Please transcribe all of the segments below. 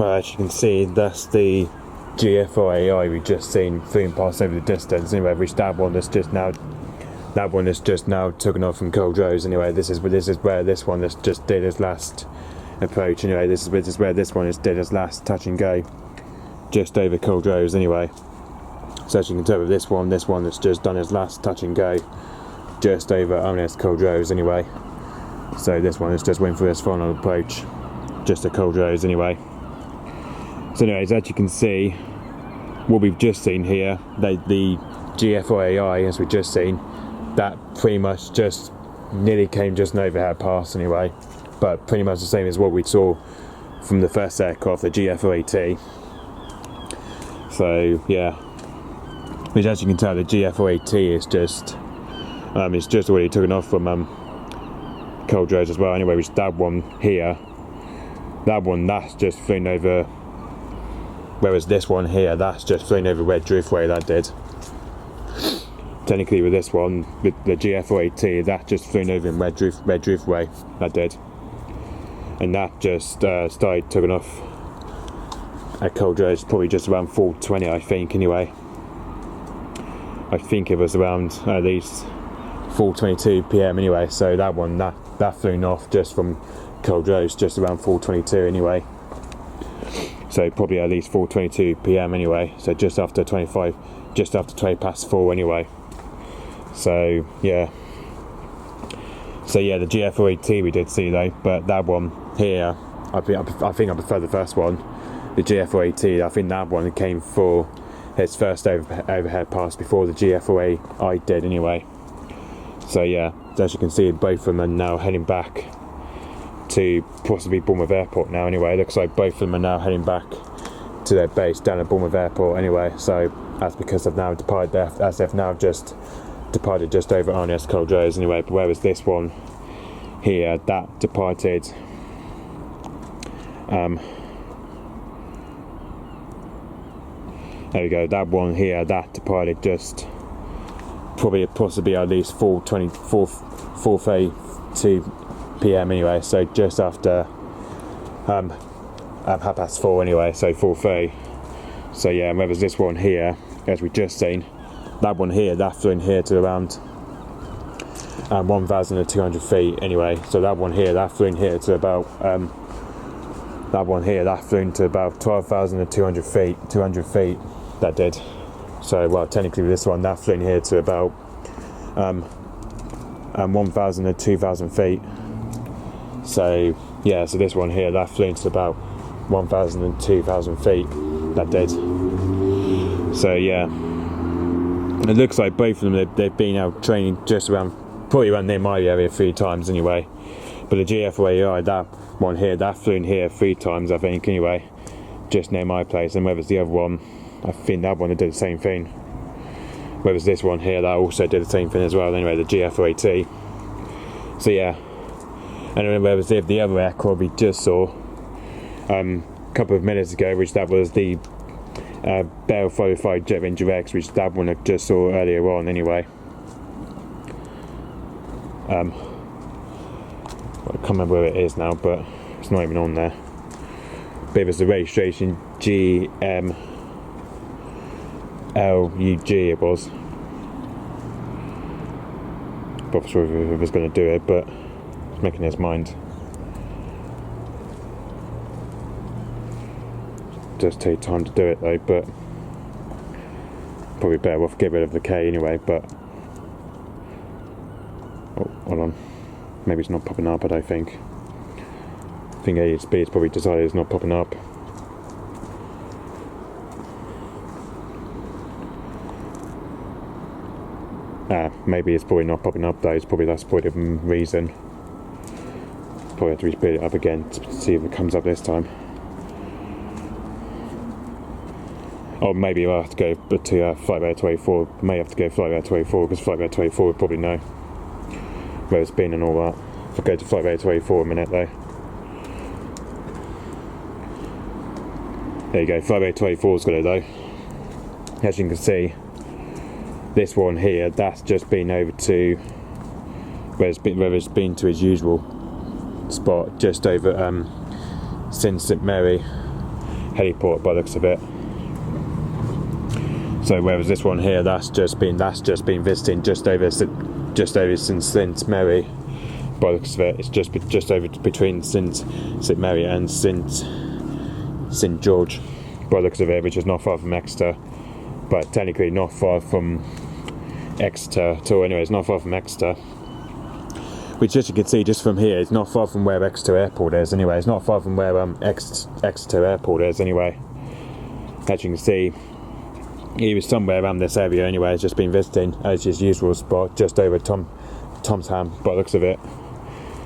Well, as you can see, that's the G-FRAI we just seen flew past over the distance. Anyway, which that one is just now taken off from Cold Rose. Anyway, this is where this one just did its last approach. Anyway, this is where this one did its last touch and go, just over Cold Rose. Anyway, so as you can tell with this one has just done its last touch and go, just over honest Cold Rose. Anyway, so this one has just went for its final approach, just at Cold Rose. Anyway. So anyways, as you can see, what we've just seen here, the G-FRAI, as we've just seen, that pretty much just nearly came just an overhead pass anyway, but pretty much the same as what we saw from the first aircraft, the G-FRAT. So yeah, which as you can tell, the G-FRAT is just already taken off from Cold Rose as well. Anyway, which that one here, that's just flown over. Whereas this one here, that's just flown over Red Driftway, that did. Technically with this one, with the G-FRAT, that's just flown over in Red Driftway, that did. And that just started taking off at Cold Rose, probably just around 4:20, I think, anyway. I think it was around at least 4:22 PM anyway, so that one, that flown off just from Cold Rose, just around 4:22 anyway. So probably at least 4:22 PM anyway, so just after 20 past 4 anyway. So yeah, the G-FRAT we did see though, but that one here, I think I prefer the first one, the G-FRAT. I think that one came for its first overhead pass before the G-FRAI did anyway. So yeah, as you can see, both of them are now heading back to possibly Bournemouth Airport now anyway. It looks like both of them are now heading back to their base down at Bournemouth Airport anyway, so that's because they've now departed there, as they've now just departed just over RNS Cold Rose anyway. But whereas this one here, that departed there we go, that one here, that departed just possibly at least 4:32 PM anyway, so just after 4:30 anyway, so 4:30. So yeah, whereas this one here, as we just seen, that one here, that flew in here to around 1,200 feet anyway. So that one here, that flew in here to about that one here, that flew into about 12,200 feet, 200 feet, that did. So well, technically with this one, that flew in here to about 1,000 to 2,000 feet. So yeah, so this one here, that flew into about 1,000 and 2,000 feet, that did. So yeah, it looks like both of them, they've been out training just probably around near my area 3 times anyway. But the G-FRAI, that one here, that flew in here 3 times I think anyway, just near my place. And whereas the other one, I think that one did the same thing. Whereas this one here, that also did the same thing as well anyway, the G-FRAT. So yeah, and then whereas the other aircraft we just saw a couple of minutes ago, which that was the Bell 505 Jet Ranger X, which that one I just saw earlier on anyway. I can't remember where it is now, but it's not even on there. But it was the registration GMLUG, it was. Not sure if it was going to do it, but it's making his mind. Does take time to do it though, but probably better off get rid of the K anyway. But oh, hold on, maybe it's not popping up. I don't think. I think ASB has probably decided it's not popping up. Maybe it's probably not popping up though. That's probably the reason. Probably have to repeat it up again to see if it comes up this time. Or maybe I'll have to go to Flightradar 24. May have to go Flightradar 24 because Flightradar 24 would probably know where it's been and all that. If I go to Flightradar 24 a minute though. There you go, Flightradar 24's got it though. As you can see, this one here, that's just been over to where it's been to its usual spot, just over St Mary heliport by the looks of it. So whereas this one here, that's just been visiting just over St Mary by the looks of it. It's just over between St Mary and St George by the looks of it, which is not far from Exeter, but technically not far from Exeter at all. Anyway, it's not far from Exeter, which, as you can see just from here, it's not far from where Exeter Airport is. Anyway, it's not far from where Exeter Airport is. Anyway, as you can see, he was somewhere around this area. Anyway, it's just been visiting as his usual spot, just over Tom's Ham by the looks of it.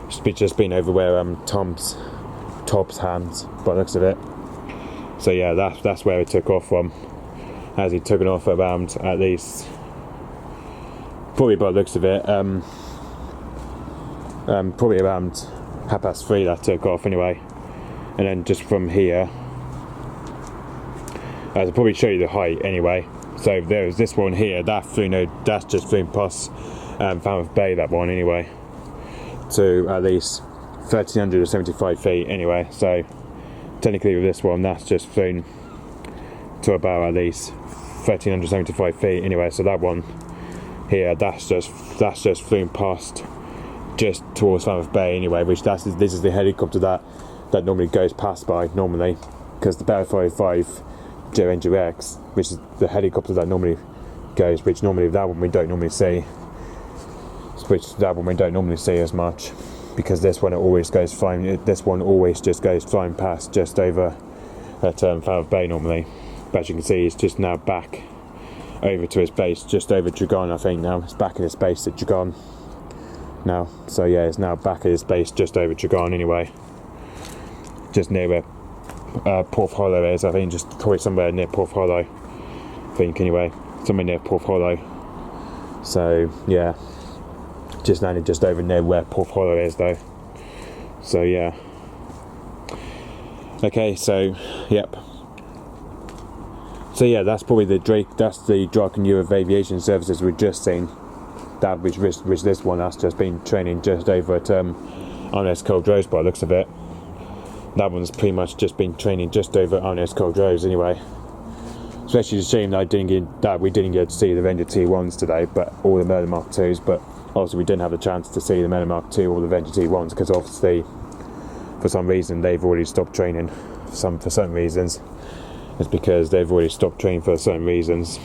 It's just been over where Tom's Hams by the looks of it. So yeah, that's where it took off from. As he took it off around, at least, probably by the looks of it, probably around 3:30 that took off anyway. And then just from here, I'll probably show you the height anyway. So there's this one here, that's just flown past Falmouth Bay, that one anyway, to at least 1,375 feet anyway. So technically with this one, that's just flown to about at least 1,375 feet anyway. So that one here, that's just flown past just towards Falmouth Bay anyway, which this is the helicopter that normally goes past by normally, because the Bell 505 G-FRAI, which is the helicopter that normally goes, which normally that one we don't normally see, as much, because this one always just goes flying past just over at Falmouth Bay normally. But as you can see, it's just now back over to his base, just over Draken. I think now it's back at his base at Draken now. So yeah, it's now back at his base just over Draken anyway, just near where Porth Hollow is. I think just probably somewhere near Porth Hollow, I think anyway, somewhere near Porth Hollow. So yeah, just landed just over near where Porth Hollow is though. So yeah, okay, so yep. So yeah, that's probably the Draken of Aviation Services we've just seen. That which this one that's just been training just over at RNS Culdrose by the looks of it. That one's pretty much just been training just over RNS Culdrose anyway. Especially a shame that we didn't get to see the Avenger T1s today, but all the Merlin Mark IIs. But obviously we didn't have the chance to see the Merlin Mark II or the Avenger T1s because obviously for some reason they've already stopped training. For certain reasons, it's because they've already stopped training for certain reasons.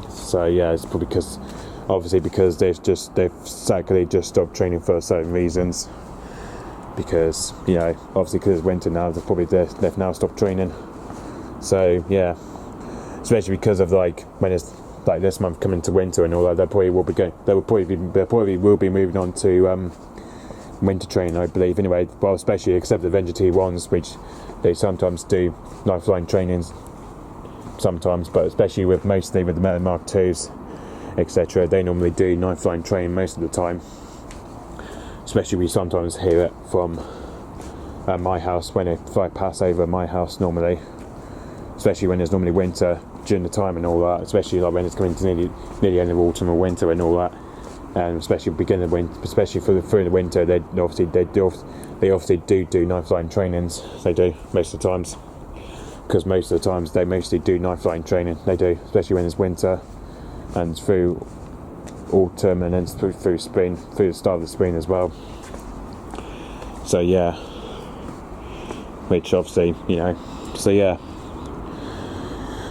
So yeah, it's probably because they've sadly just stopped training for certain reasons. Because obviously because it's winter now, they've now stopped training. So yeah, especially because of when it's like this month coming to winter and all that, they probably will be moving on to winter training, I believe. Anyway, well, especially except the Avenger T1s, which they sometimes do night flying trainings sometimes, but especially mostly with the Merlin Mark IIs, etc. They normally do night flying training most of the time. Especially we sometimes hear it from my house when if I pass over my house normally, especially when it's normally winter during the time and all that, especially when it's coming to nearly the end of autumn or winter and all that, and especially beginning of winter, especially through the winter, they obviously do night flying trainings. They do most of the times, because most of the times they mostly do night flying training. They do, especially when it's winter and through autumn and then through spring, through the start of the spring as well. So yeah, which obviously so yeah.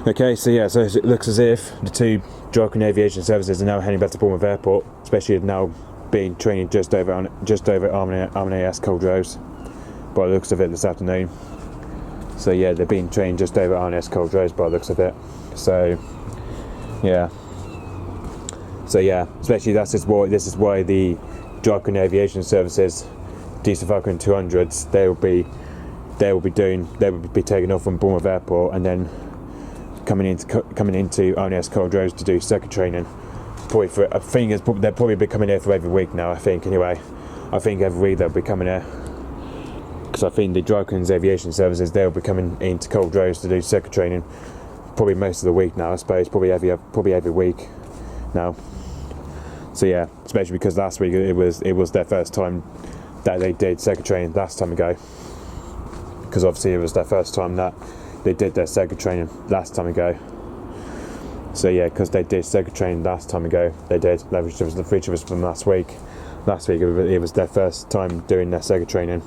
Okay, so yeah, so it looks as if the two Draken Aviation Services are now heading back to Bournemouth Airport, especially now being training just over RNS Culdrose by the looks of it this afternoon. So yeah, they're being trained just over RNS Culdrose by the looks of it. So yeah. So yeah, especially this is why the Draken Aviation Services Diesel Falcon 200s they will be taking off from Bournemouth Airport and then coming into RNS Culdrose to do circuit training. They'll probably be coming here for every week now. I think anyway. I think every week they'll be coming here because I think the Draken's Aviation Services they'll be coming into Culdrose to do circuit training probably most of the week now. I suppose probably every week now. So yeah, especially because last week it was their first time that they did circuit training last time ago. because obviously it was their first time that they did their Sega training last time ago. So yeah, because they did Sega training last time ago, they did. That was the feature was from last week. Last week it was their first time doing their Sega training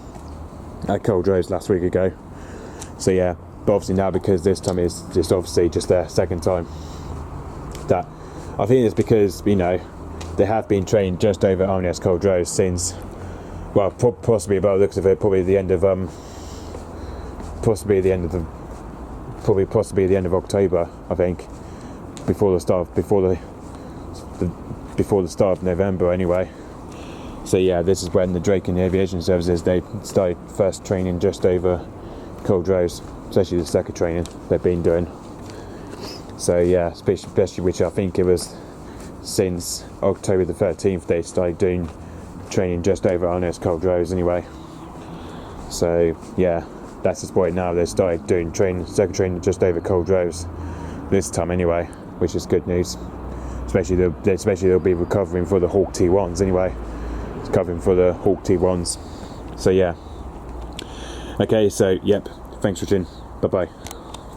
at Cold Rose last week ago. So yeah, but obviously now, because this time is just obviously just their second time, that I think it's because, you know, they have been training just over RNS Cold Rose since, well, possibly by the looks of it, possibly the end of October, I think, before the start of November anyway. So yeah, this is when the Draken Aviation Services, they started first training just over Cold Rose, especially the second training they've been doing. So yeah, especially which I think it was since October the 13th they started doing training just over RNS Cold Rose anyway. So yeah, that's the point now. They started doing second training just over Cold Rose this time anyway, which is good news. Especially they'll be recovering for the Hawk T1s anyway. It's covering for the Hawk T1s. So yeah. Okay, so yep. Thanks for watching. Bye bye.